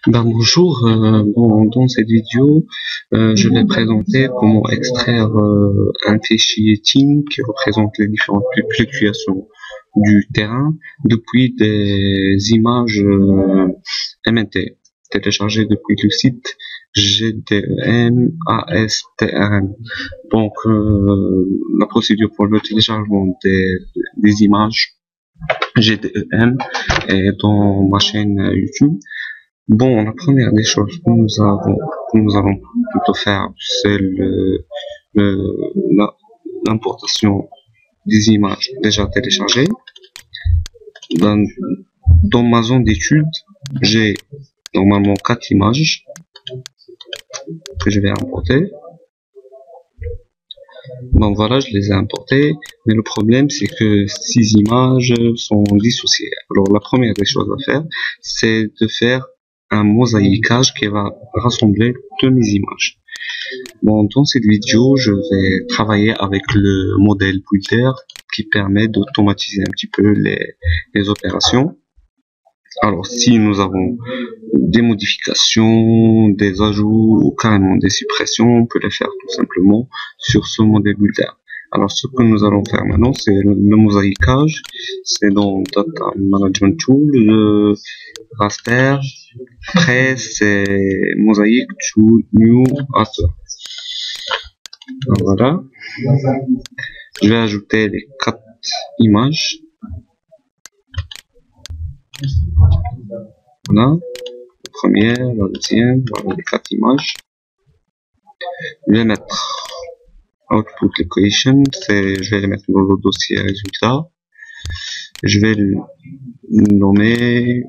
Bonjour, dans cette vidéo, je vais présenter comment extraire un fichier TIN qui représente les différentes fluctuations du terrain depuis des images MNT téléchargées depuis le site GDEM-ASTRM. Donc, la procédure pour le téléchargement des images GDEM est dans ma chaîne YouTube. Bon, la première des choses que nous allons plutôt faire, c'est l'importation des images déjà téléchargées. Dans ma zone d'étude, j'ai normalement 4 images que je vais importer. Bon voilà, je les ai importées, mais le problème c'est que 6 images sont dissociées. Alors la première des choses à faire, c'est de faire un mosaïquage qui va rassembler toutes mes images. Bon, dans cette vidéo, je vais travailler avec le modèle Builder qui permet d'automatiser un petit peu les opérations. Alors, si nous avons des modifications, des ajouts ou carrément des suppressions, on peut les faire tout simplement sur ce modèle Builder. Alors, ce que nous allons faire maintenant, c'est le mosaïquage. C'est dans Data Management Tool, raster. Après, c'est mosaïque to new raster. Voilà. Je vais ajouter les 4 images. Voilà. La première, la deuxième, voilà les 4 images. Je vais mettre output equation, je vais les mettre dans le dossier résultat. Je vais le nommer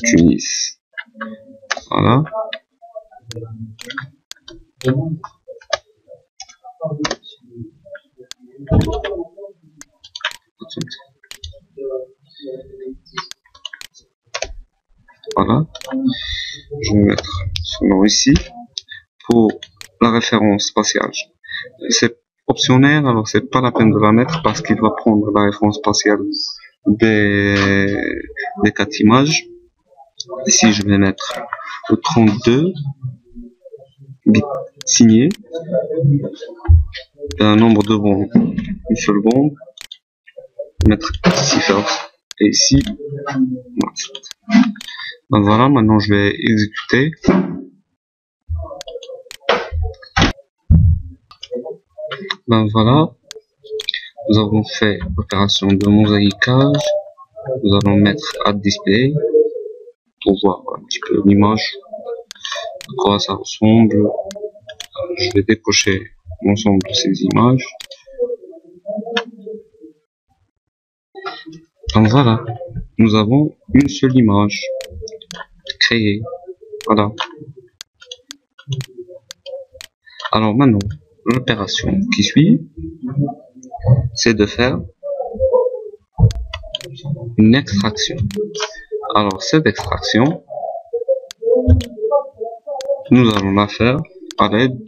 Tunis. Voilà. Voilà. Je vais mettre ce nom ici pour la référence spatiale. C'est optionnel, alors c'est pas la peine de la mettre parce qu'il va prendre la référence spatiale des 4 images. Ici, je vais mettre le 32 bits signé, un nombre de bandes, une seule bande, mettre ici first et ici last. Ben voilà, maintenant je vais exécuter. Ben voilà, nous avons fait l'opération de mosaïquage. Nous allons mettre add display pour voir un petit peu l'image, à quoi ça ressemble. Je vais décocher l'ensemble de ces images. Donc voilà, nous avons une seule image créée. Voilà. Alors maintenant, l'opération qui suit, c'est de faire une extraction. Alors cette extraction, nous allons la faire à l'aide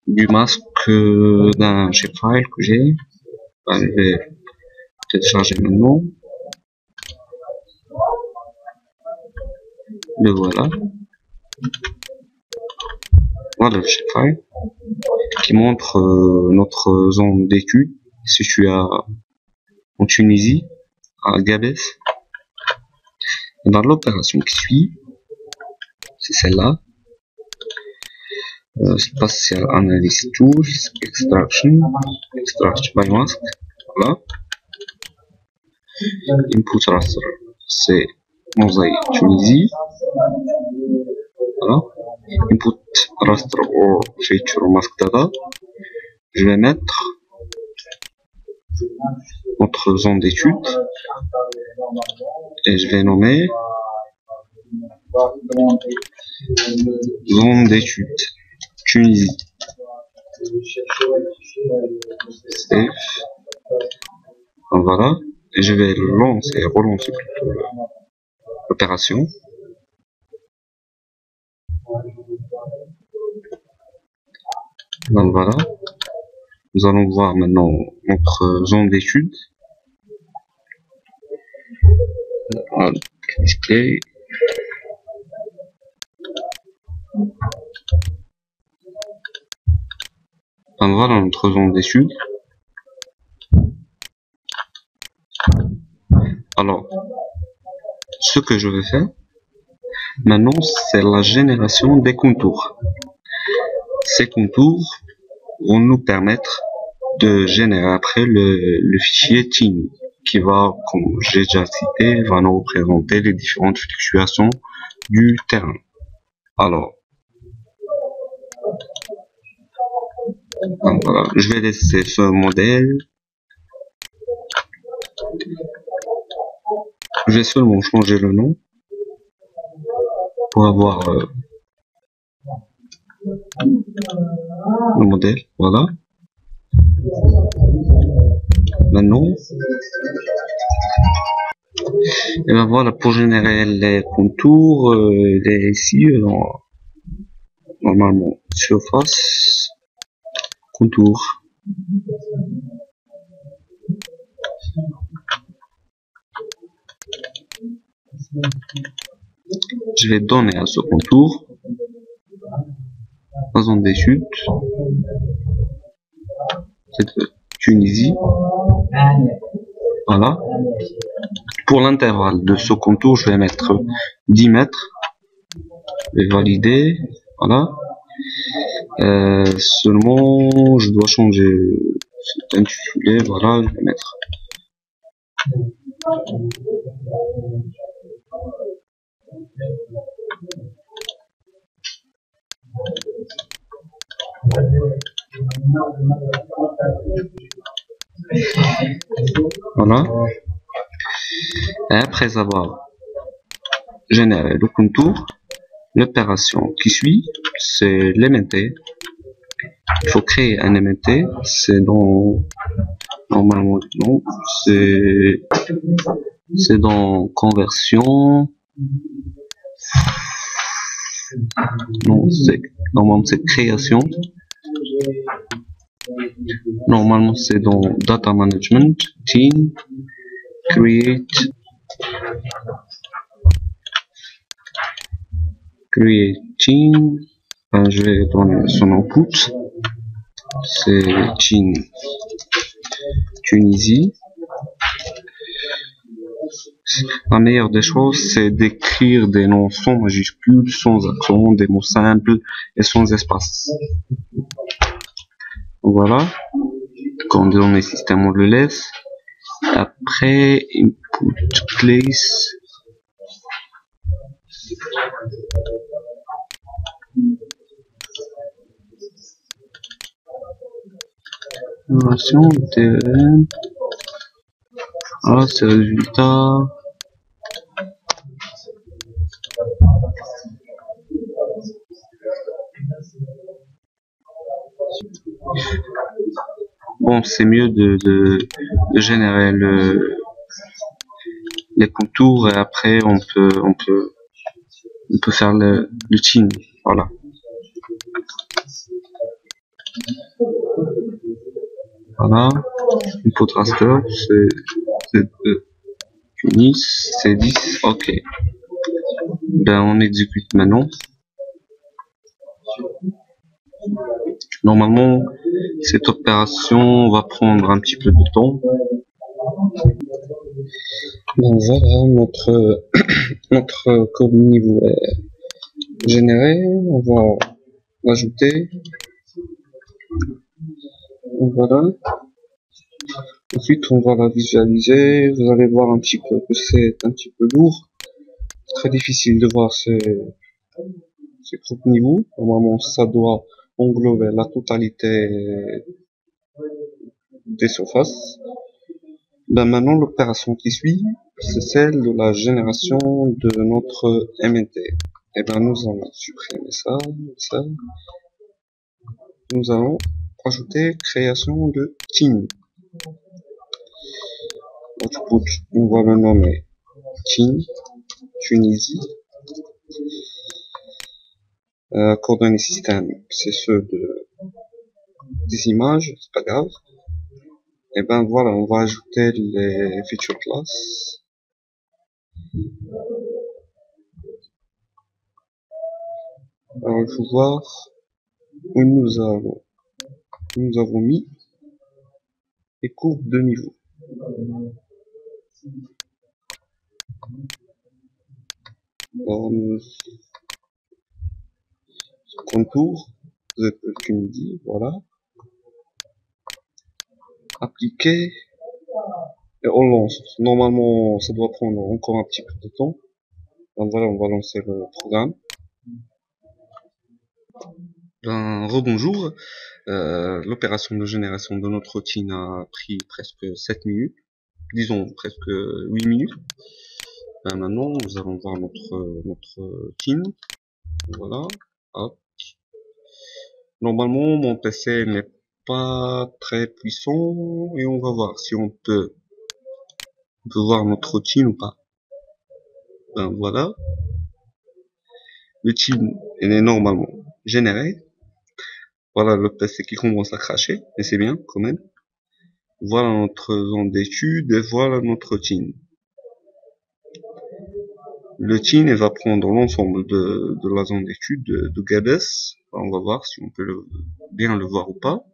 du masque d'un shapefile que j'ai. Je vais télécharger maintenant. Le voilà. Voilà le shapefile qui montre notre zone d'étude située en Tunisie, à Gabès. Et dans l'opération qui suit, c'est celle-là. Spatial Analysis Tools, Extraction by Mask. Voilà. Input raster, c'est mosaïque Tunisie. Voilà. Input raster or feature mask data. Je vais mettre notre zone d'étude et je vais nommer zone d'étude Tunisie. Save. Voilà. Et je vais relancer plutôt l'opération. Donc voilà. Nous allons voir maintenant notre zone d'étude. Voilà, display. Ben voilà notre zone d'étude. Alors, ce que je vais faire maintenant, c'est la génération des contours. Ces contours vont nous permettre de générer après le fichier TIN qui va, comme j'ai déjà cité, va nous représenter les différentes fluctuations du terrain. Alors, voilà, je vais laisser ce modèle. Je vais seulement changer le nom pour avoir le modèle. Voilà. Maintenant, et ben voilà, pour générer les contours, ici, normalement, surface, contour. Je vais donner à ce contour la zone des chutes, cette Tunisie. Voilà. Pour l'intervalle de ce contour, je vais mettre 10 mètres. Je vais valider. Voilà. Seulement, je dois changer cet intitulé. Voilà, je vais mettre. Voilà. Et après avoir généré le contour, l'opération qui suit, c'est l'MNT. Il faut créer un MNT. C'est dans normalement non, c'est dans conversion. Non, c'est normalement c'est création. Normalement c'est dans data management, team, create team. Ben, je vais donner son input. C'est Tunisie. La meilleure des choses, c'est d'écrire des noms sans majuscules, sans accent, des mots simples et sans espace. Voilà. Quand dans les systèmes, on le laisse. Après, input place. Innovation, TEM. Voilà, c'est le résultat. Bon, c'est mieux de générer les contours et après on peut faire le team. Voilà. Voilà. Input raster, c'est Tunis, c'est 10. Ok. Ben, on exécute maintenant. Normalement, cette opération va prendre un petit peu de temps. Donc voilà, notre code niveau est généré. On va l'ajouter. Voilà. Ensuite, on va la visualiser. Vous allez voir un petit peu que c'est un petit peu lourd. Très difficile de voir ces groupes niveaux. Normalement, ça doit englober la totalité des surfaces. Ben maintenant, l'opération qui suit, c'est celle de la génération de notre MNT. Et ben nous allons supprimer ça. Nous allons ajouter création de team. Output, on va le nommer team Tunisie. Coordonnées système, c'est ceux des images, c'est pas grave. Et ben voilà, on va ajouter les feature classes. Alors il faut voir où nous avons mis les courbes de niveau. Alors, contour, tu me dis, voilà. Appliquer, et on lance. Normalement, ça doit prendre encore un petit peu de temps. Donc voilà, on va lancer le programme. Rebonjour. L'opération de génération de notre routine a pris presque 7 minutes. Disons presque 8 minutes. Maintenant, nous allons voir notre routine. Voilà. Hop. Normalement, mon PC n'est pas très puissant et on va voir si on peut voir notre routine ou pas. Voilà. Le routine est normalement généré. Voilà le PC qui commence à cracher, et c'est bien quand même. Voilà notre zone d'étude et voilà notre routine. Le routine va prendre l'ensemble de la zone d'étude de GADES. On va voir si on peut bien le voir ou pas.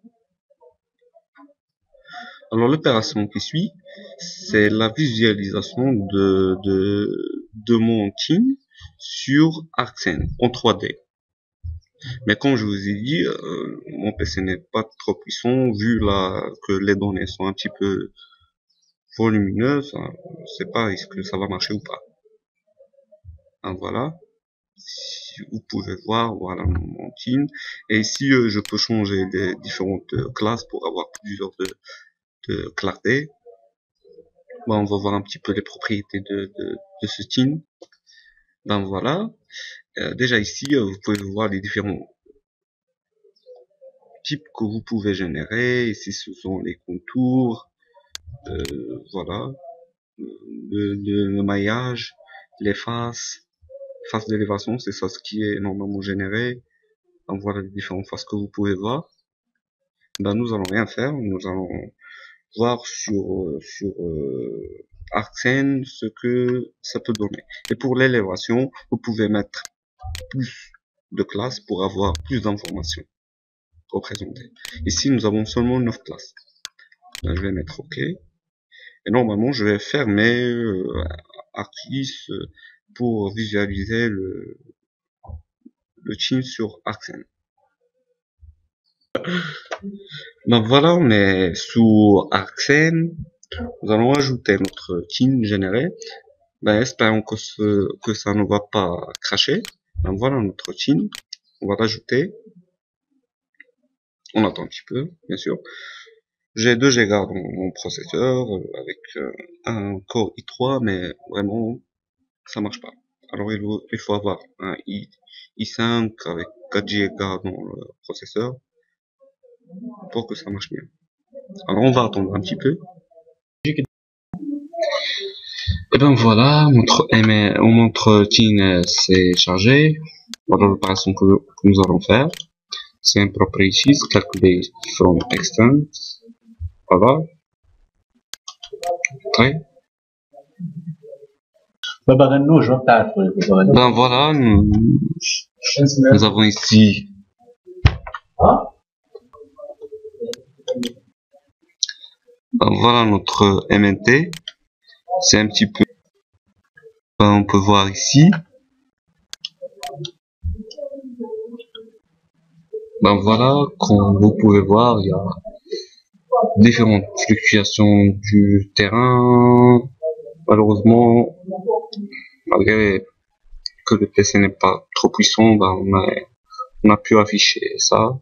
Alors l'opération qui suit, c'est la visualisation de mon routine sur ArcScene en 3D. Mais comme je vous ai dit, mon PC n'est pas trop puissant, vu que les données sont un petit peu volumineuses, je ne sais pas est-ce que ça va marcher ou pas. Voilà. Si vous pouvez voir, voilà mon routine. Et ici, je peux changer les différentes classes pour avoir plusieurs de clarté. On va voir un petit peu les propriétés de ce scene. Voilà. Déjà ici, vous pouvez voir les différents types que vous pouvez générer. Ici, ce sont les contours. Voilà. Le maillage, les faces d'élévation, c'est ça ce qui est normalement généré. Donc voilà les différentes faces que vous pouvez voir. Nous allons rien faire, nous allons voir sur ArcScene ce que ça peut donner. Et pour l'élévation, vous pouvez mettre plus de classes pour avoir plus d'informations représentées. Ici, nous avons seulement 9 classes. Je vais mettre OK. Et normalement, je vais fermer Arcis pour visualiser le scene sur ArcScene. Voilà, on est sous ArcScene. Nous allons ajouter notre scene généré. Espérons que ça ne va pas cracher. Voilà notre scene. On va l'ajouter. On attend un petit peu, bien sûr. J'ai 2 Go dans mon processeur avec un Core i3, mais vraiment ça marche pas. Alors il faut avoir un i5 avec 4 Go dans le processeur pour que ça marche bien. Alors on va attendre un petit peu. Et voilà, notre tin s'est chargé. Voilà l'opération que nous allons faire. C'est un properties calculé from extent. Voilà. Okay. Voilà, nous avons ici voilà notre MNT. C'est un petit peu, on peut voir ici. Voilà, comme vous pouvez voir, il y a différentes fluctuations du terrain. Malheureusement, malgré que le PC n'est pas trop puissant, on a pu afficher ça.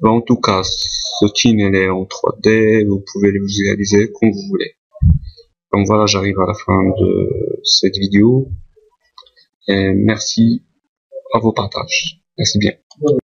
En tout cas, ce scene est en 3D, vous pouvez le visualiser comme vous voulez. Donc voilà, j'arrive à la fin de cette vidéo. Et merci à vos partages. Merci bien.